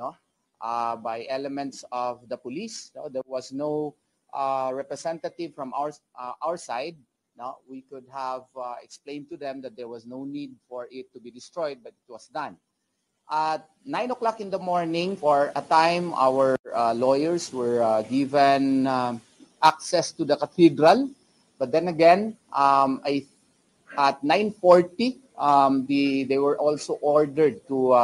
no, by elements of the police. No? There was no representative from our side. No? We could have explained to them that there was no need for it to be destroyed, but it was done. At 9 o'clock in the morning, for a time, our lawyers were given access to the cathedral. But then again, at 9:40, they were also ordered to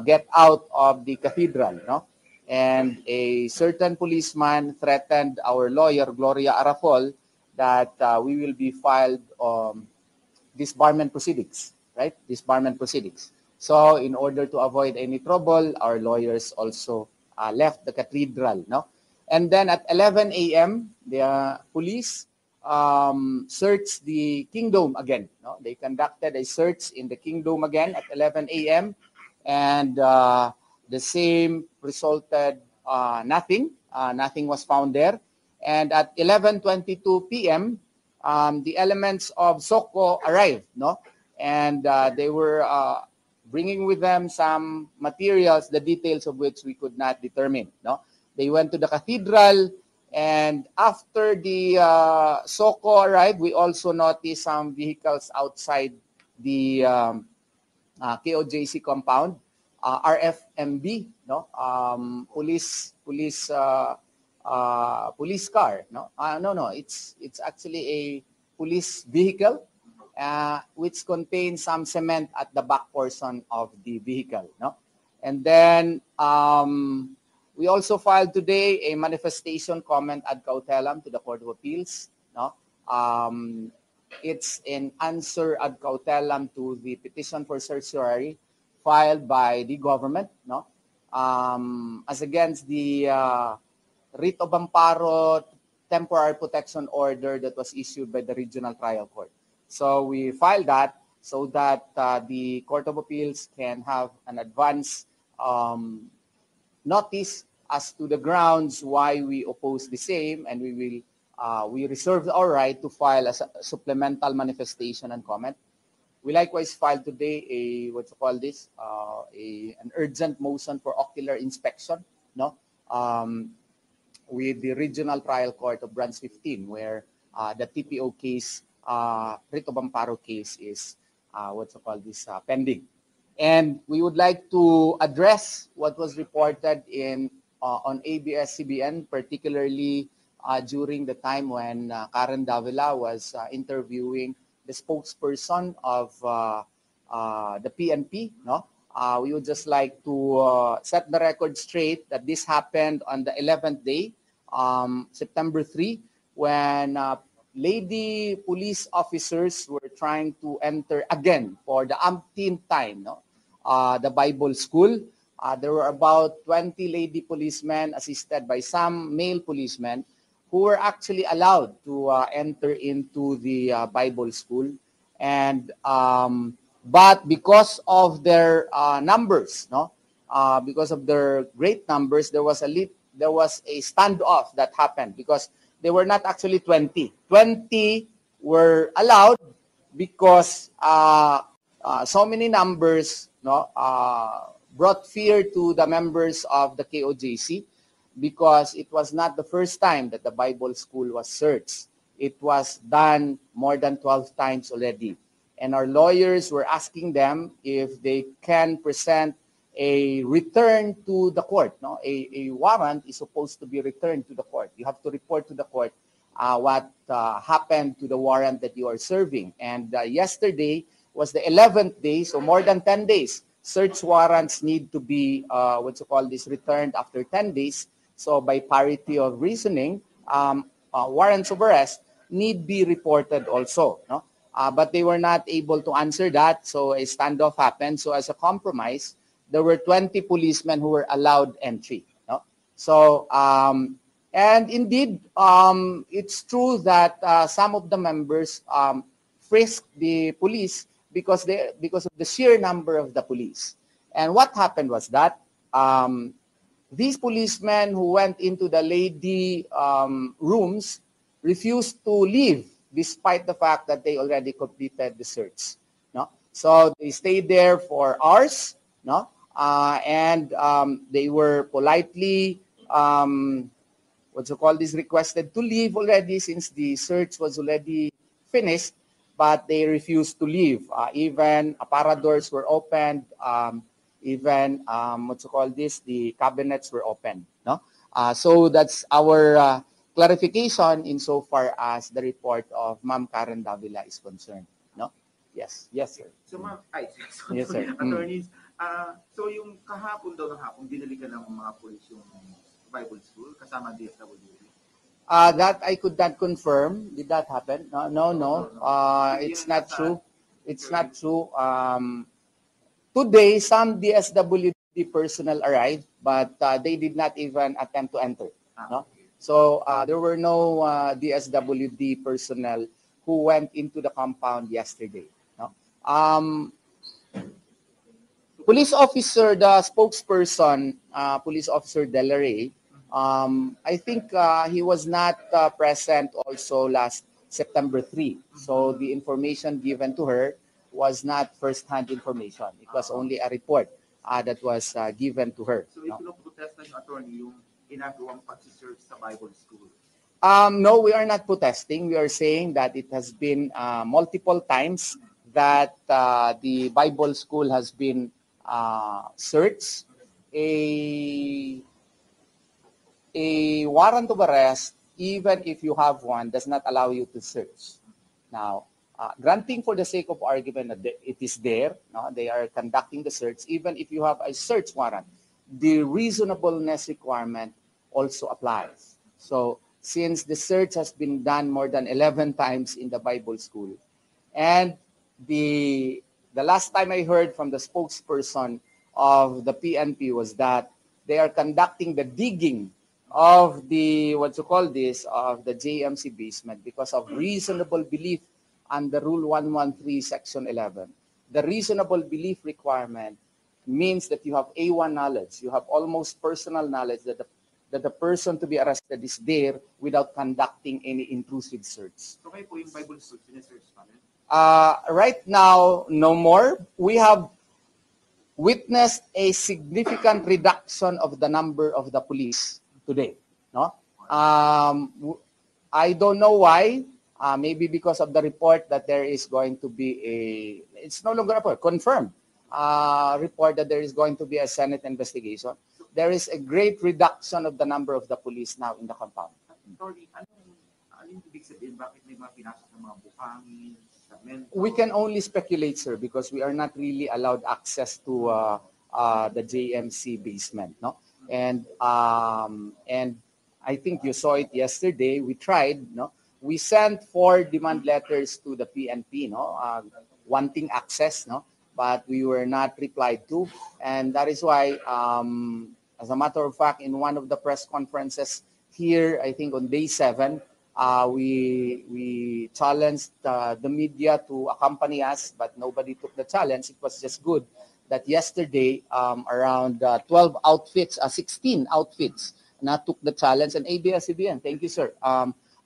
get out of the cathedral. No? And a certain policeman threatened our lawyer, Gloria Arafol, that we will be filed disbarment proceedings, right? Disbarment proceedings. So in order to avoid any trouble, our lawyers also left the cathedral. No? And then at 11 a.m., the police searched the kingdom again. No? They conducted a search in the kingdom again at 11 a.m. And the same resulted nothing. Nothing was found there. And at 11:22 p.m., the elements of SOCO arrived. No? And they were bringing with them some materials, the details of which we could not determine. No? They went to the cathedral, and after the SOCO arrived, we also noticed some vehicles outside the KOJC compound, RFMB, no, police car, no, no, it's actually a police vehicle, which contains some cement at the back portion of the vehicle, no, and then we also filed today a manifestation comment ad cautelam to the Court of Appeals, no. It's an answer ad cautelam to the petition for certiorari filed by the government, no, as against the writ of amparo temporary protection order that was issued by the Regional Trial Court. So we filed that so that the Court of Appeals can have an advance notice as to the grounds why we oppose the same, and we reserve our right to file a supplemental manifestation and comment. We likewise filed today an urgent motion for ocular inspection, no, with the Regional Trial Court of Branch 15, where the TPO case, writ of amparo case, is pending. And we would like to address what was reported on ABS-CBN, particularly during the time when Karen Davila was interviewing the spokesperson of the PNP. No, we would just like to set the record straight that this happened on the 11th day, September 3, when lady police officers were trying to enter again for the umpteenth time, no, the Bible school. There were about 20 lady policemen assisted by some male policemen who were actually allowed to enter into the Bible school. And but because of their numbers, no, because of their great numbers, there was a standoff that happened because they were not actually 20. 20 were allowed because so many numbers, no, brought fear to the members of the KOJC, because it was not the first time that the Bible school was searched. It was done more than 12 times already. And our lawyers were asking them if they can present a return to the court. No? A warrant is supposed to be returned to the court. You have to report to the court what happened to the warrant that you are serving. And yesterday was the 11th day, so more than 10 days. Search warrants need to be returned after 10 days. So by parity of reasoning, warrants of arrest need be reported also. No? But they were not able to answer that, so a standoff happened. So as a compromise, there were 20 policemen who were allowed entry. No? So, and indeed, it's true that some of the members frisked the police because of the sheer number of the police. And what happened was that these policemen who went into the lady rooms refused to leave despite the fact that they already completed the search. No? So they stayed there for hours. No? and they were politely requested to leave already since the search was already finished, but they refused to leave. Even aparadors were opened, even the cabinets were open. No, so that's our clarification insofar as the report of Ma'am Karen Davila is concerned. No, yes, sir. So ma'am, Yes, sir. attorneys, so yung kahapon daw ng hapon, binalikan ng mga polis yung Bible School kasama DSWD. That I could not confirm. Did that happen? No. It's not true. It's not true. Today, some DSWD personnel arrived, but they did not even attempt to enter. No? So there were no DSWD personnel who went into the compound yesterday. No? Police officer, the spokesperson, Police Officer Delaray, I think he was not present also last September 3. So the information given to her was not first-hand information. It was only a report that was given to her. So yung protesta yung attorney, yung inagawang pag-search sa Bible School? No, we are not protesting. We are saying that it has been multiple times that the Bible School has been searched. A warrant of arrest, even if you have one, does not allow you to search. Now, granting for the sake of argument that it is there, no, they are conducting the search, even if you have a search warrant, the reasonableness requirement also applies. So, since the search has been done more than 11 times in the Bible School, and the last time I heard from the spokesperson of the PNP was that they are conducting the digging of the, of the JMC basement because of reasonable belief under Rule 113, Section 11. The reasonable belief requirement means that you have A1 knowledge. You have almost personal knowledge that the person to be arrested is there without conducting any intrusive search. So kayo po yung Bible search, sinesearch pa rin? Right now, no more. We have witnessed a significant reduction of the number of the police today. No, I don't know why. Maybe because of the report that there is going to be it's no longer a report, confirmed report that there is going to be a Senate investigation. There is a great reduction of the number of the police now in the compound. Sorry, anong ibig sabihin? Bakit may mga pinasok ng mga buhangin? We can only speculate, sir, because we are not really allowed access to the JMC basement, no? And I think you saw it yesterday. We tried, no? We sent 4 demand letters to the PNP, no, wanting access, no, but we were not replied to, and that is why, as a matter of fact, in one of the press conferences here, I think on day 7. We challenged the media to accompany us, but nobody took the challenge. It was just good that yesterday, around 12 outfits, 16 outfits, took the challenge. And ABS-CBN, thank you, sir,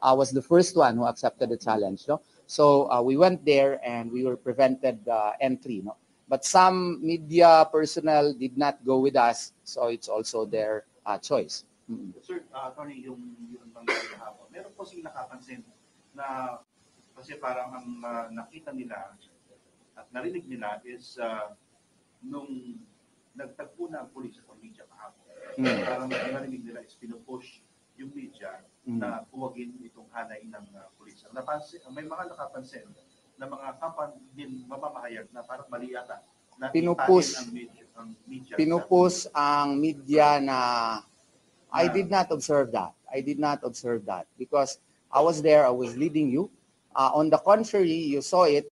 was the first one who accepted the challenge. No? So we went there and we were prevented entry. No? But some media personnel did not go with us, so it's also their choice. Mm-hmm. Sir, Tony, yung nangyari kahapon, meron po silang nakapansin na kasi parang ang nakita nila at narinig nila is nung nagtagpo na ang pulis sa media kahapon, parang narinig nila is pinupush yung media na huwagin itong hanay ng pulis. May mga nakapansin na mga kampanya din mamamahayag na parang mali yata na pinupush ang media na I did not observe that. Because I was there, I was leading you. On the contrary, you saw it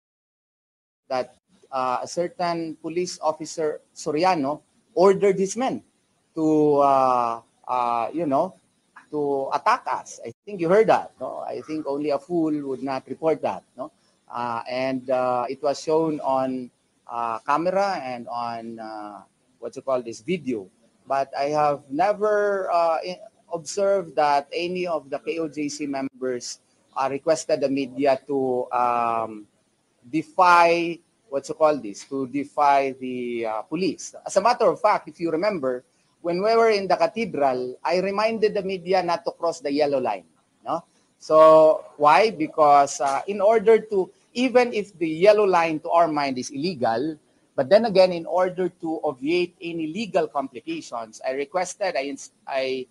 that a certain police officer, Soriano, ordered his men to, to attack us. I think you heard that. No? I think only a fool would not report that. No? And it was shown on camera and on video. But I have never observed that any of the KOJC members requested the media to defy to defy the police. As a matter of fact, if you remember, when we were in the cathedral, I reminded the media not to cross the yellow line. No? So why? Because in order to, even if the yellow line to our mind is illegal, but then again, in order to obviate any legal complications, I requested, I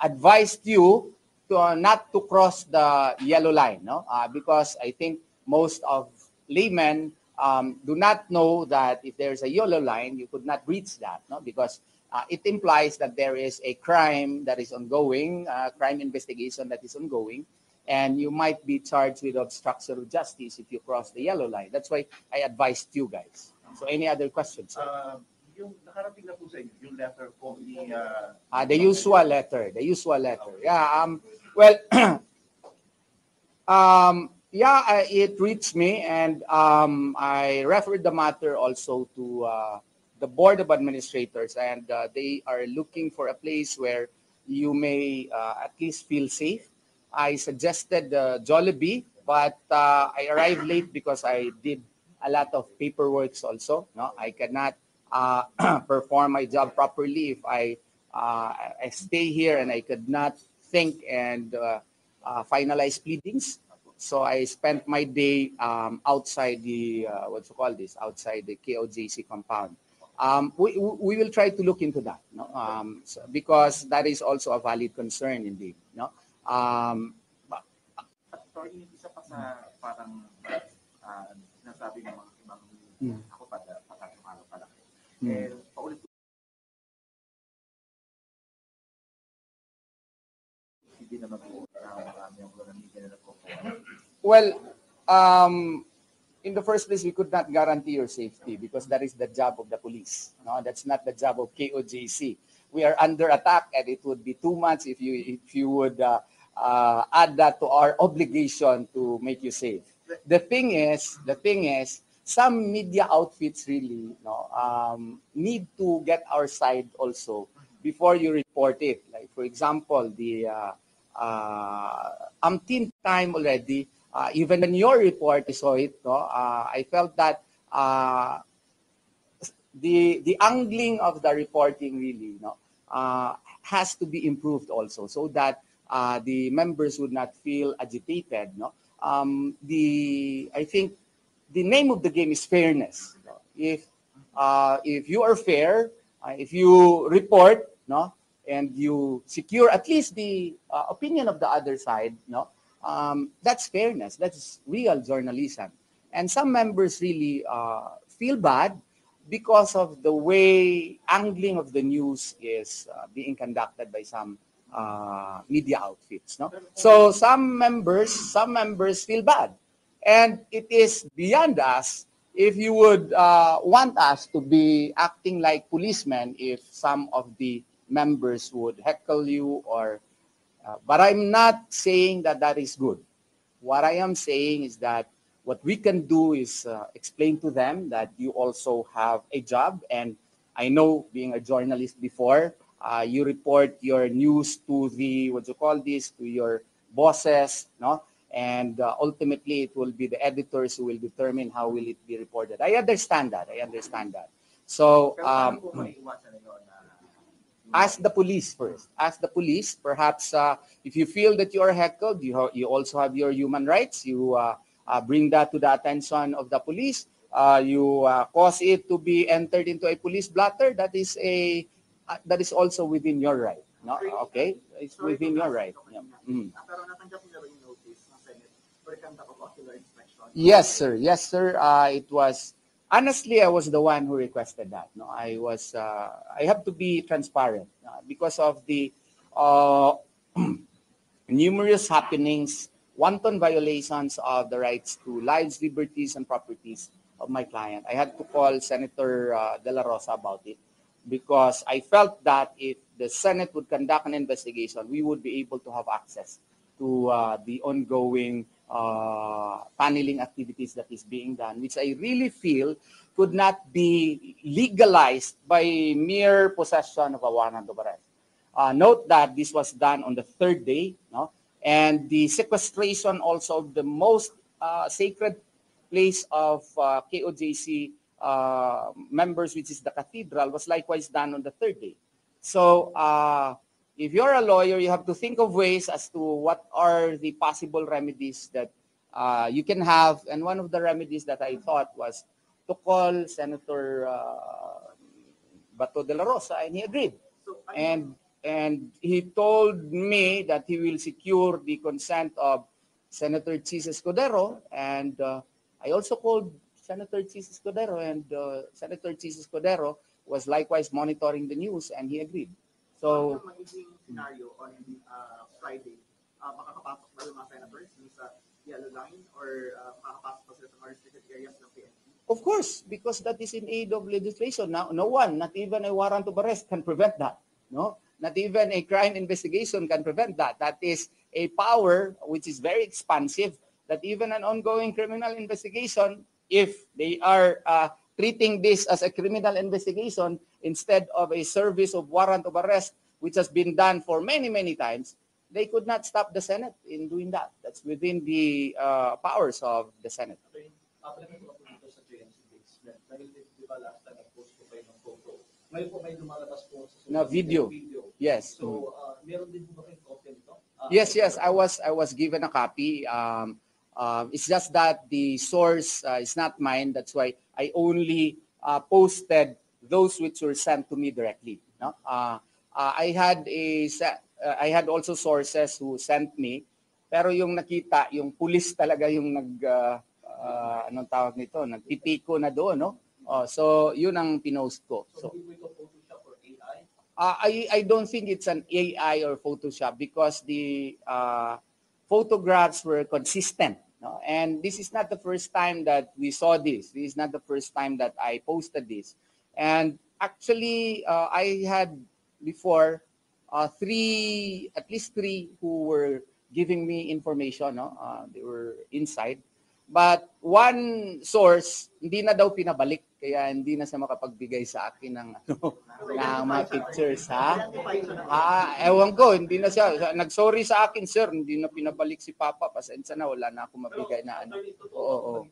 advised you to not to cross the yellow line, no? Because I think most of laymen do not know that if there's a yellow line, you could not reach that, no? Because it implies that there is a crime that is ongoing, crime investigation that is ongoing, and you might be charged with obstruction of justice if you cross the yellow line. That's why I advised you guys. So any other questions? Yung nakarating na po sa inyo, yung letter po ni... The usual letter. Yeah, well, it reached me, and I referred the matter also to the Board of Administrators, and they are looking for a place where you may at least feel safe. I suggested Jollibee, but I arrived late because I did a lot of paperwork also. No, I cannot perform my job properly if I stay here and I could not think and finalize pleadings. So I spent my day outside the outside the KOJC compound. We will try to look into that, no? Because that is also a valid concern indeed, no? Attorney, isa pa sa parang sinasabi ng mga ibang ako patatong araw pala. Paulit hindi naman po marami ang media na po. Well, in the first place, we could not guarantee your safety because that is the job of the police. No, that's not the job of KOJC. We are under attack, and it would be too much if you would add that to our obligation to make you safe. The thing is, some media outfits really need to get our side also before you report it. Like for example, the umpteenth time already. Even in your report, I saw it. No, I felt that the angling of the reporting really, has to be improved also, so that the members would not feel agitated. No, I think the name of the game is fairness. No? If you are fair, if you report, no, and you secure at least the opinion of the other side, no, that's fairness. That's real journalism. And some members really feel bad because of the way angling of the news is being conducted by some media outfits. No, so some members feel bad, and it is beyond us if you would want us to be acting like policemen if some of the members would heckle you or. But I'm not saying that that is good. What I am saying is that what we can do is explain to them that you also have a job. And I know, being a journalist before, you report your news to the, to your bosses, no? And ultimately, it will be the editors who will determine how will it be reported. I understand that. So, ask the police first. Ask the police. Perhaps if you feel that you are heckled, you also have your human rights. You bring that to the attention of the police. You cause it to be entered into a police blotter. That is also within your right. No, okay, it's within your right. Yeah. Yes, sir. It was. Honestly, I was the one who requested that. No, I have to be transparent because of the numerous happenings, wanton violations of the rights to lives, liberties, and properties of my client. I had to call Senator De La Rosa about it because I felt that if the Senate would conduct an investigation, we would be able to have access to the ongoing paneling activities that is being done, which I really feel could not be legalized by mere possession of a warrant of arrest. Note that this was done on the third day, no? And the sequestration also of the most sacred place of KOJC members, which is the cathedral, was likewise done on the third day. So if you're a lawyer, you have to think of ways as to what are the possible remedies that you can have. And one of the remedies that I thought was to call Senator Bato de la Rosa, and he agreed. And he told me that he will secure the consent of Senator Chis Escudero, and I also called Senator Chis Escudero, and Senator Chis Escudero was likewise monitoring the news, and he agreed. So, magiging scenario on Friday, makakapasok ba yung mga senators sa yellow line or makakapasok pa sila sa more restricted areas ng PNP? of course, because that is in aid of legislation. Now, no one, not even a warrant of arrest, can prevent that. No, not even a crime investigation can prevent that. That is a power which is very expansive. That even an ongoing criminal investigation, if they are treating this as a criminal investigation instead of a service of warrant of arrest, which has been done for many, many times, they could not stop the Senate in doing that. That's within the powers of the Senate. Na video. Yes. So, meron din po ba kayong copy nito? Yes. I was given a copy. It's just that the source is not mine. That's why I only posted those which were sent to me directly. No? I had also sources who sent me, pero yung nakita, yung police talaga yung anong tawag nito, nagpipiko na doon, no? So yun ang pinost ko. So hindi po ito Photoshop or AI? I don't think it's an AI or Photoshop because the photographs were consistent. No? And this is not the first time that we saw this. This is not the first time that I posted this. And actually, I had before at least three who were giving me information. No? They were inside. But one source, hindi na daw pinabalik. Kaya hindi na siya makapagbigay sa akin ng, ng mga pictures. Ha? Ewan ko, hindi na siya. Nag-sorry sa akin, sir. Hindi na pinabalik si Papa. Pasensya na, wala na ako mabigay na ano. Oo.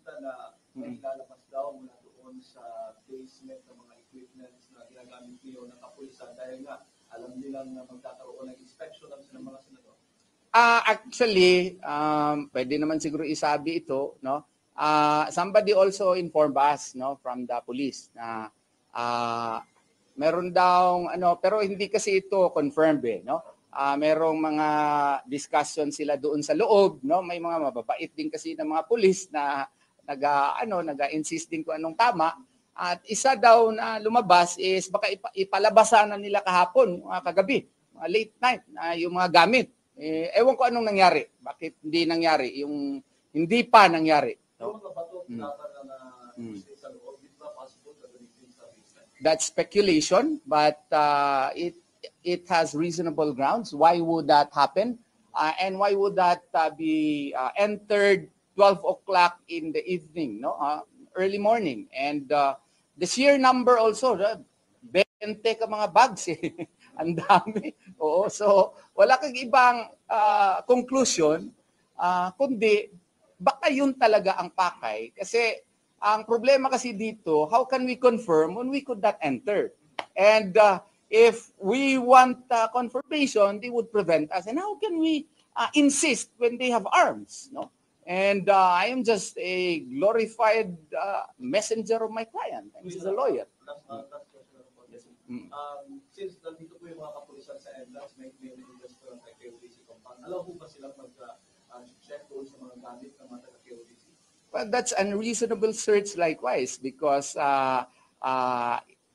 May lalabas daw mula doon sa basement ng mga equipments na ginagamit niyo ng kapulisan dahil nga alam nilang na magkakaroon ng inspection ng mga senador. Actually, pwede naman siguro isabi ito, no? Somebody also informed us, no, from the police na meron daw pero hindi kasi ito confirmed no? Merong mga discussion sila doon sa loob, no? May mga mababait din kasi ng mga police na naga-insist din kung anong tama. At isa daw na lumabas is baka ipalabasan na nila kahapon, kagabi, late night, yung mga gamit. Ewan ko anong nangyari. Bakit hindi nangyari? Yung hindi pa nangyari. No? That's speculation, but it has reasonable grounds. Why would that happen? And why would that be entered 12 o'clock in the evening, no? Early morning? And the sheer number also, 20 ka mga bags eh. Ang dami. Oo, so wala kang ibang conclusion kundi baka yun talaga ang pakay. Kasi ang problema kasi dito, how can we confirm when we could not enter? And if we want confirmation, they would prevent us. And how can we insist when they have arms? No? And I am just a glorified messenger of my client. And he's a lawyer. Since nandito po yung mga kapulisan sa entrance, may restaurant kay KOJC compound, alam po ba silang mag-check doon sa mga gamit ng mga KOJC? Well, that's unreasonable search likewise because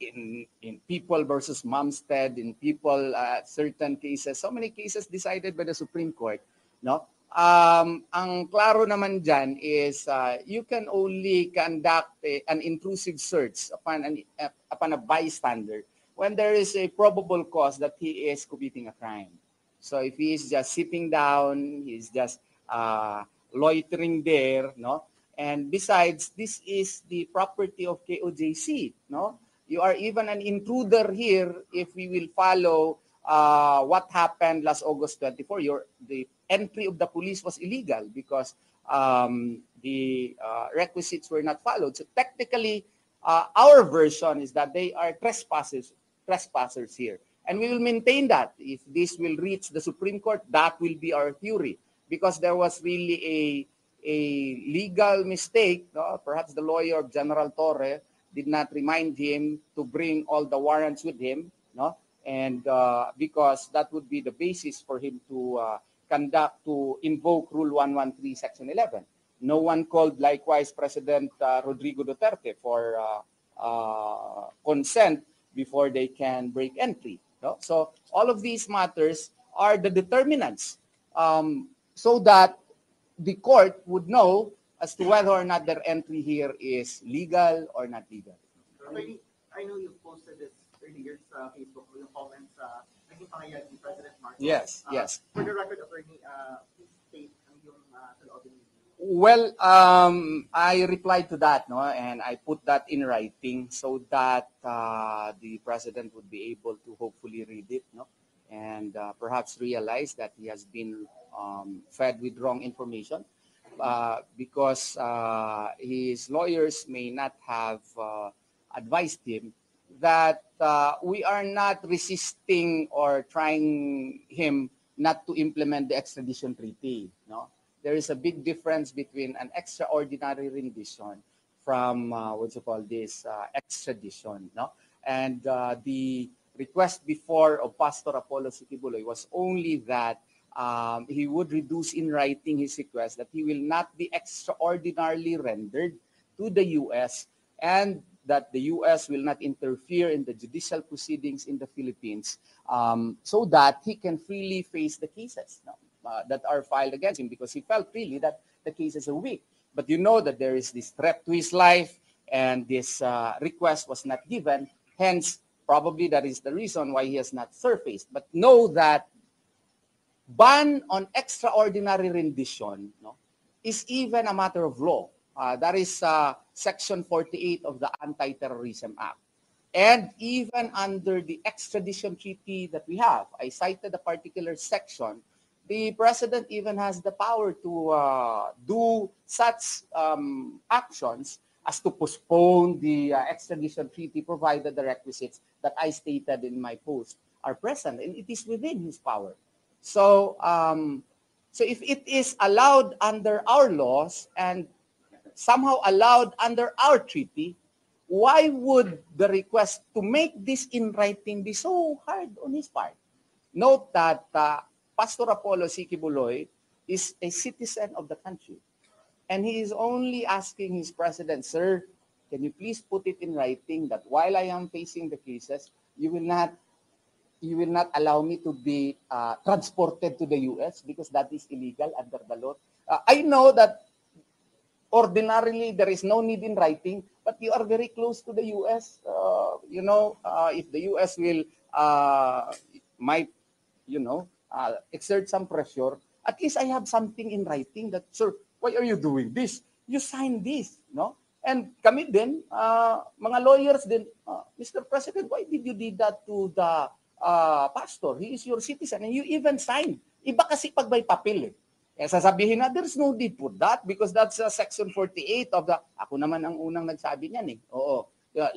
in People versus Mumstead, in People, certain cases, so many cases decided by the Supreme Court, no? Ang klaro naman dyan is you can only conduct an intrusive search upon a bystander when there is a probable cause that he is committing a crime. So if he is just sitting down, he is just loitering there, no? And besides, this is the property of KOJC, no? You are even an intruder here if we will follow what happened last August 24. The entry of the police was illegal because the requisites were not followed. So technically, our version is that they are trespassers here. And we will maintain that. If this will reach the Supreme Court, that will be our theory. Because there was really a legal mistake. No? Perhaps the lawyer of General Torre did not remind him to bring all the warrants with him. No? And because that would be the basis for him to invoke Rule 113, Section 11. No one called likewise President Rodrigo Duterte for consent before they can break entry. No? So all of these matters are the determinants so that the court would know as to whether or not their entry here is legal or not legal. Attorney, I know you posted this earlier sa Facebook, yung comments sa naging pangayag ni President Marcos. Yes, yes. For the record, Attorney, please state yung saloobin niyo. Well, I replied to that, no, and I put that in writing so that the president would be able to hopefully read it, no, and perhaps realize that he has been fed with wrong information because his lawyers may not have advised him that we are not resisting or trying him not to implement the extradition treaty, no. There is a big difference between an extraordinary rendition from extradition, no? And the request before of Pastor Apollo Sikibuloy was only that he would reduce in writing his request that he will not be extraordinarily rendered to the U.S. and that the U.S. will not interfere in the judicial proceedings in the Philippines so that he can freely face the cases, no? That are filed against him, because he felt really that the cases are weak. But you know that there is this threat to his life, and this request was not given. Hence, probably that is the reason why he has not surfaced. But know that ban on extraordinary rendition, no, is even a matter of law. That is Section 48 of the Anti-Terrorism Act. And even under the extradition treaty that we have, I cited a particular section. The president even has the power to do such actions as to postpone the extradition treaty, provided the requisites that I stated in my post are present, and it is within his power. So, so if it is allowed under our laws and somehow allowed under our treaty, why would the request to make this in writing be so hard on his part? Note that Pastor Apollo Sikibuloy is a citizen of the country. And he is only asking his president, sir, can you please put it in writing that while I am facing the cases, you will not allow me to be transported to the U.S. because that is illegal under the law. I know that ordinarily there is no need in writing, but you are very close to the U.S. If the U.S. will exert some pressure, at least I have something in writing that, sir, why are you doing this? You signed this, no? And kami din, mga lawyers din, Mr. President, why did you do that to the pastor? He is your citizen and you even signed. Iba kasi pag may papel eh. Sasabihin na, there's no need for that because that's Section 48 of the, ako naman ang unang nagsabi niyan eh. Oo.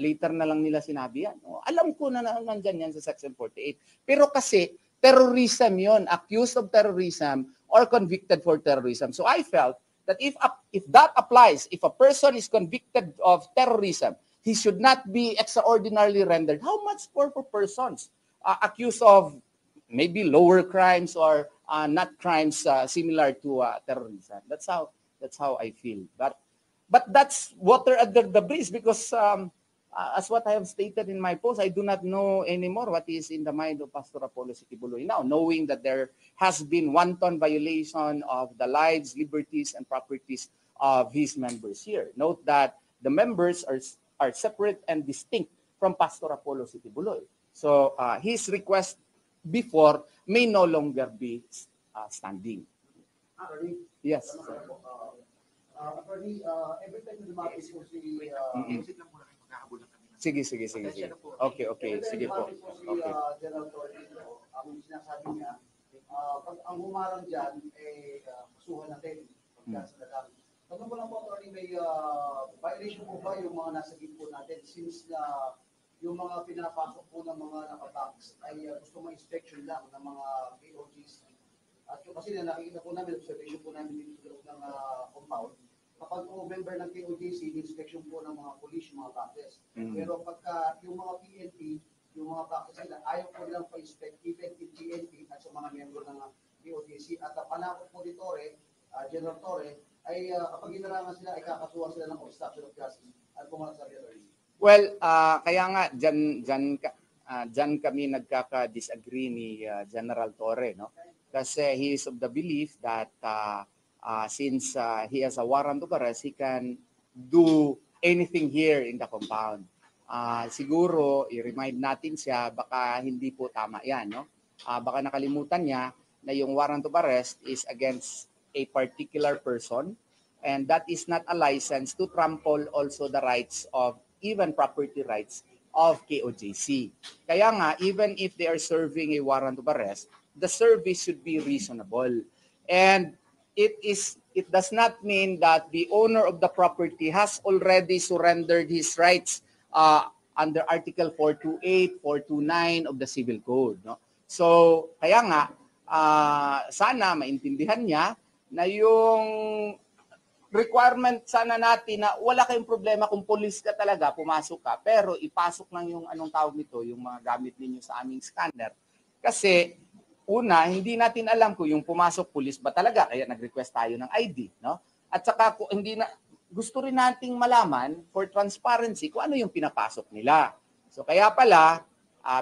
Later na lang nila sinabi yan. Alam ko na nandyan yan sa Section 48. Pero kasi, terrorism yon, accused of terrorism or convicted for terrorism. So I felt that if that applies, if a person is convicted of terrorism, he should not be extraordinarily rendered. How much more for persons accused of maybe lower crimes or not crimes similar to terrorism? That's how I feel. But that's water under the bridge because as what I have stated in my post, I do not know anymore what is in the mind of Pastor Apollo Sikibuloy now, knowing that there has been wanton violation of the lives, liberties, and properties of his members here. Note that the members are separate and distinct from Pastor Apollo Sikibuloy. So his request before may no longer be standing. Yes. Attorney, every time na lumapit po si... Sige. Okay. Sige po. Okay. General Torre, ang sinasabi niya, pag ang humarang dyan, kasuhan natin. Tanong ko lang po, mga nasa gate po natin since na yung mga pinapasok po ng mga nakabox ay gusto ma-inspection lang ng mga POGs. At yung kasi nakikita po namin, observation po namin dito sa loob ng compound, kapag po member ng KOJC, inspection po ng mga police, yung mga boxes. Pero pagka yung mga PNP, yung mga boxes nila, ayaw po nilang pa-inspect even in PNP at sa mga member ng KOJC. At panakot po ni Torre, General Torre, ay kapag inarangan sila, ay kakasuhan sila ng obstruction of justice. At pumasabi attorney. Well, kaya nga dyan kami nagkaka-disagree ni General Torre, no? Kasi he is of the belief that since he has a warrant of arrest, he can do anything here in the compound. Siguro, i-remind natin siya, baka hindi po tama yan, no? Baka nakalimutan niya na yung warrant of arrest is against a particular person, and that is not a license to trample also the rights of, even property rights of KOJC. Kaya nga, even if they are serving a warrant of arrest, the service should be reasonable. And it does not mean that the owner of the property has already surrendered his rights under Article 428, 429 of the Civil Code. No? So, kaya nga, sana maintindihan niya na yung requirement sana natin na wala kayong problema kung police ka talaga, pumasok ka, pero ipasok lang yung anong tawag nito, yung mga gamit ninyo sa aming scanner. Kasi, una, hindi natin alam kung yung pumasok police ba talaga, kaya nag-request tayo ng ID. No? At saka, kung hindi na, gusto rin nating malaman for transparency kung ano yung pinapasok nila. So, kaya pala,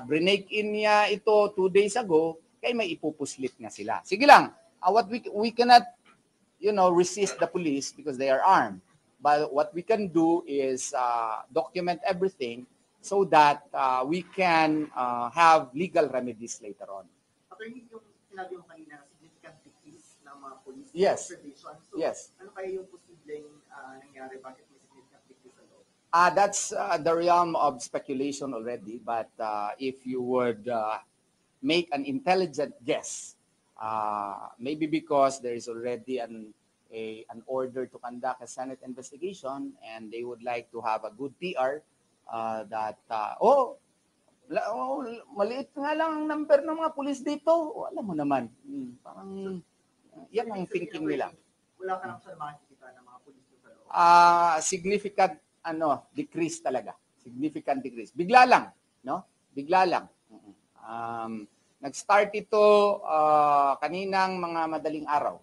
break in niya ito 2 days ago, kaya may ipupuslit na sila. Sige lang, what we cannot resist the police because they are armed. But what we can do is document everything so that we can have legal remedies later on. Attorney, yung sinabi mo kanina, significant decrease ng mga police Yes. observation. So, Yes. ano kaya yung posibleng nangyari? Bakit may significant decrease sa loob? That's the realm of speculation already. But if you would make an intelligent guess, maybe because there is already an order to conduct a Senate investigation and they would like to have a good PR that, maliit nga lang ang number ng mga pulis dito. Alam mo naman, parang yan ang thinking nila. Wala ka lang sa makikita ng mga pulis sa loob? Significant decrease talaga. Significant decrease. Bigla lang, no? Bigla lang. Nag-start ito kaninang mga madaling araw.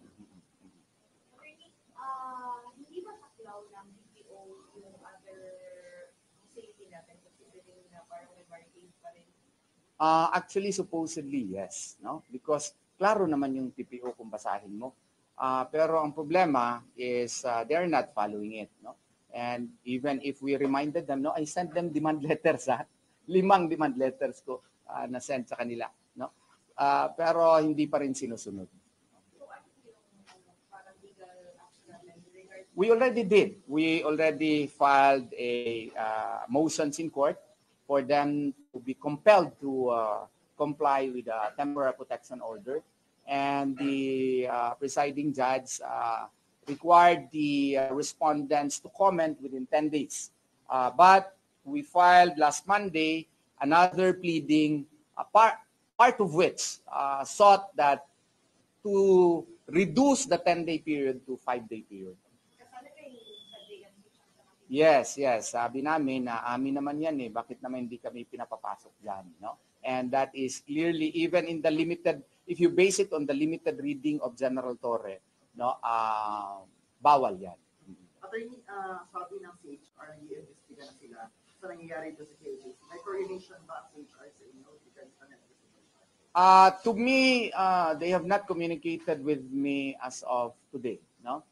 Hindi ba saklaw ng BPO yung other facility natin considering na parang may barricade pa rin? Actually, supposedly, yes. No? Because klaro naman yung TPO kung basahin mo. Pero ang problema is they're not following it. No? And even if we reminded them, no, I sent them demand letters. 5 demand letters ko na send sa kanila. No? Pero hindi pa rin sinusunod. So ano yung parang legal action natin regarding? We already did. We already filed a motions in court for them to be compelled to comply with the temporary protection order. And the presiding judge required the respondents to comment within 10 days. But we filed last Monday another pleading, part of which sought that to reduce the 10-day period to 5-day period. Kasali kay Sadrigan Kitchen sa kapitid. Yes. Sabi namin na amin naman yan eh. Bakit naman hindi kami pinapapasok dyan, no? And that is clearly, even in the limited, if you base it on the limited reading of General Torre, no, bawal yan. Attorney, sabi ng CHR, i-investiga na sila sa nangyayari doon sa KOJC. May coordination ba ang CHR sa inyo? Because To me, they have not communicated with me as of today, no?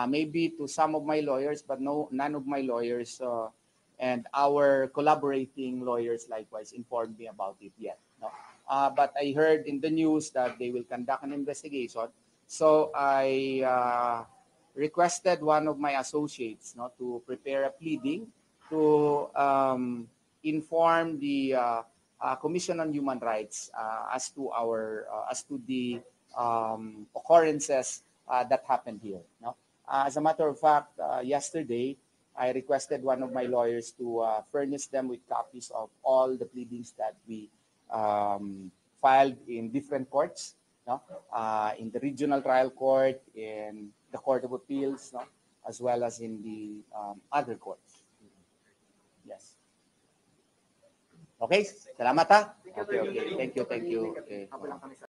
Maybe to some of my lawyers, but none of my lawyers and our collaborating lawyers likewise informed me about it yet. No? But I heard in the news that they will conduct an investigation. So I requested one of my associates, no, to prepare a pleading to inform the Commission on Human Rights as to the occurrences that happened here. No? As a matter of fact, yesterday, I requested one of my lawyers to furnish them with copies of all the pleadings that we filed in different courts, no? In the regional trial court, in the Court of Appeals, no? As well as in the other courts. Yes. Okay, salamat ha. Okay. Thank you. Okay. Habol lang kami sa